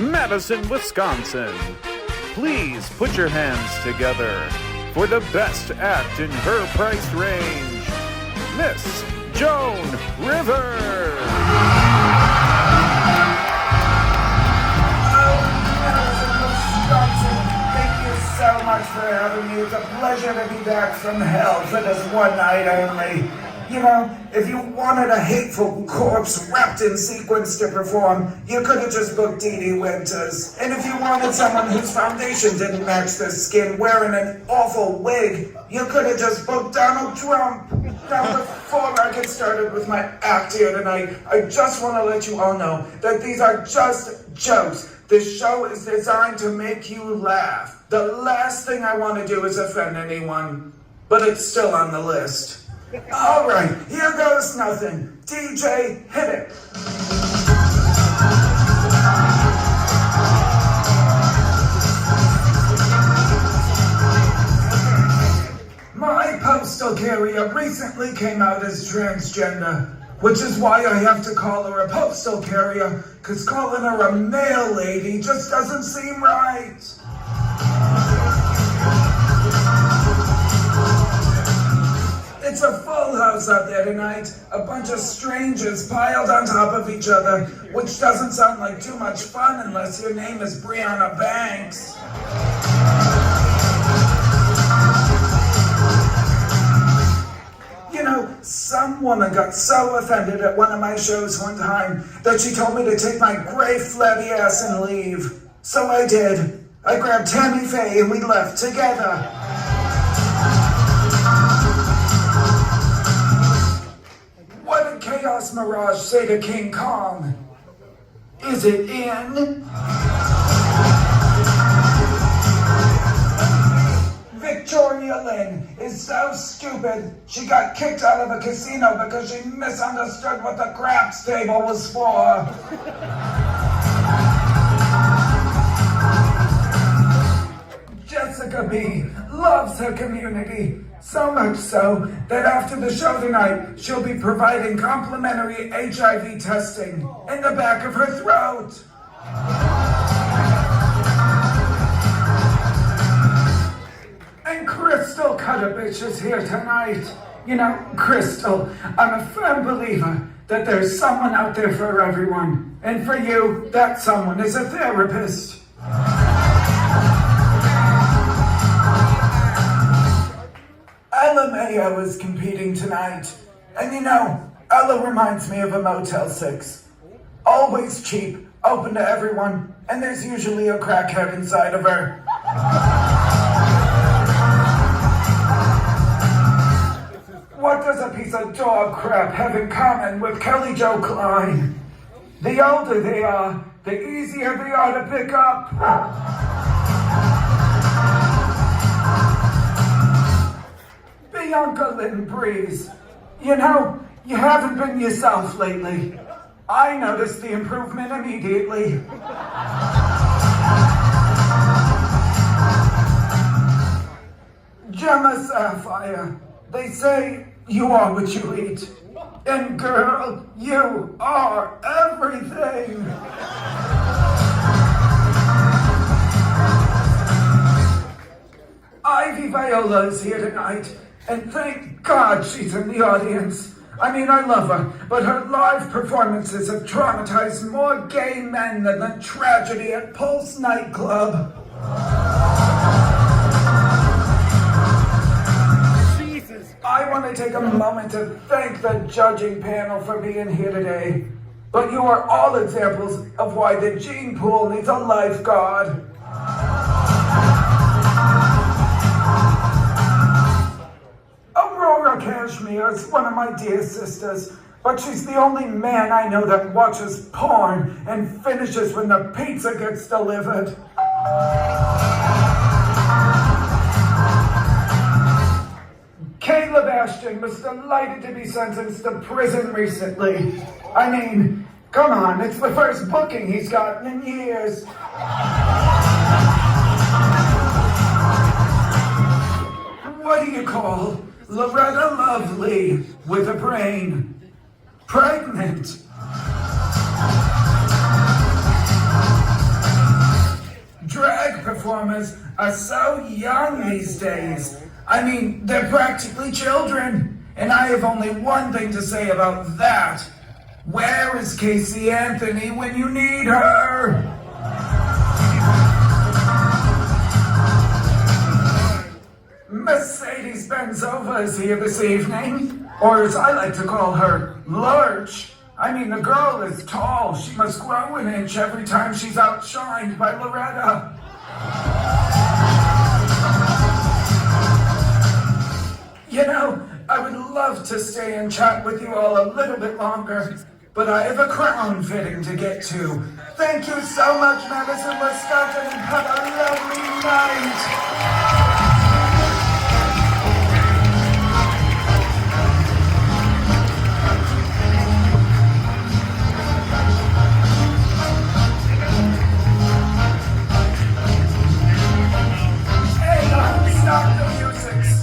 Madison, Wisconsin. Please put your hands together for the best act in her price range, Miss Joan Rivers. So much for having me. It's a pleasure to be back from hell for this one night only. You know, if you wanted a hateful corpse wrapped in sequins to perform, you could have just booked Dee Dee Winters. And if you wanted someone whose foundation didn't match their skin wearing an awful wig, you could have just booked Donald Trump. Now, before I get started with my act here tonight, I just want to let you all know that these are just jokes. This show is designed to make you laugh. The last thing I want to do is offend anyone, but it's still on the list. All right, here goes nothing. DJ, hit it. My postal carrier recently came out as transgender, which is why I have to call her a postal carrier, because calling her a mail lady just doesn't seem right. It's a full house out there tonight. A bunch of strangers piled on top of each other, which doesn't sound like too much fun unless your name is Brianna Banks. You know, some woman got so offended at one of my shows one time that she told me to take my gray flabby ass and leave. So I did. I grabbed Tammy Faye and we left together. What did Chaos Mirage say to King Kong? Is it in? Victoria Lynn is so stupid, she got kicked out of a casino because she misunderstood what the craps table was for. Jessica B. loves her community, so much so that after the show tonight, she'll be providing complimentary HIV testing in the back of her throat. And Crystal Cutterbitch is here tonight. You know, Crystal, I'm a firm believer that there's someone out there for everyone. And for you, that someone is a therapist. Ella Mayo is competing tonight. And you know, Ella reminds me of a Motel 6. Always cheap, open to everyone, and there's usually a crackhead inside of her. What does a piece of dog crap have in common with Kelly Jo Klein? The older they are, the easier they are to pick up. Bianca Lynn Breeze, you know, you haven't been yourself lately. I noticed the improvement immediately. Gemma Sapphire, they say you are what you eat. And girl, you are everything. Ivy Viola is here tonight, and thank God she's in the audience. I mean, I love her, but her live performances have traumatized more gay men than the tragedy at Pulse nightclub. I want to take a moment to thank the judging panel for being here today. But you are all examples of why the gene pool needs a lifeguard. Aurora Cashmere is one of my dear sisters, but she's the only man I know that watches porn and finishes when the pizza gets delivered. Caleb Ashton was delighted to be sentenced to prison recently. I mean, come on, it's the first booking he's gotten in years. What do you call Loretta Lovely with a brain? Pregnant. performers are so young these days. I mean, they're practically children. And I have only one thing to say about that. Where is Casey Anthony when you need her? Mercedes Benzova is here this evening, or as I like to call her, Lurch. I mean, the girl is tall. She must grow an inch every time she's outshined by Loretta. You know, I would love to stay and chat with you all a little bit longer, but I have a crown fitting to get to. Thank you so much, Madison, Wisconsin, and have a lovely night.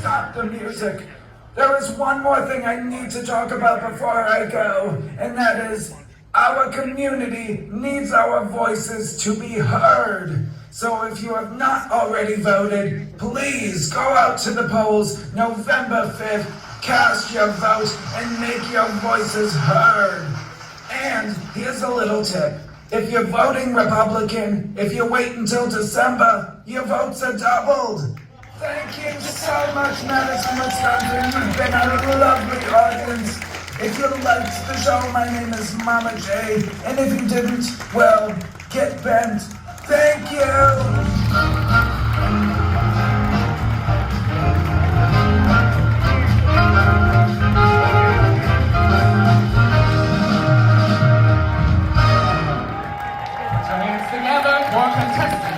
Stop the music. There is one more thing I need to talk about before I go, and that is our community needs our voices to be heard. So if you have not already voted, please go out to the polls November 5th, cast your vote, and make your voices heard. And here's a little tip. If you're voting Republican, if you wait until December, your votes are doubled. Thank you so much, Madison, Wisconsin. You've been a lovely audience. If you liked the show, my name is Mama J. And if you didn't, well, get bent. Thank you. Put your hands together for contestant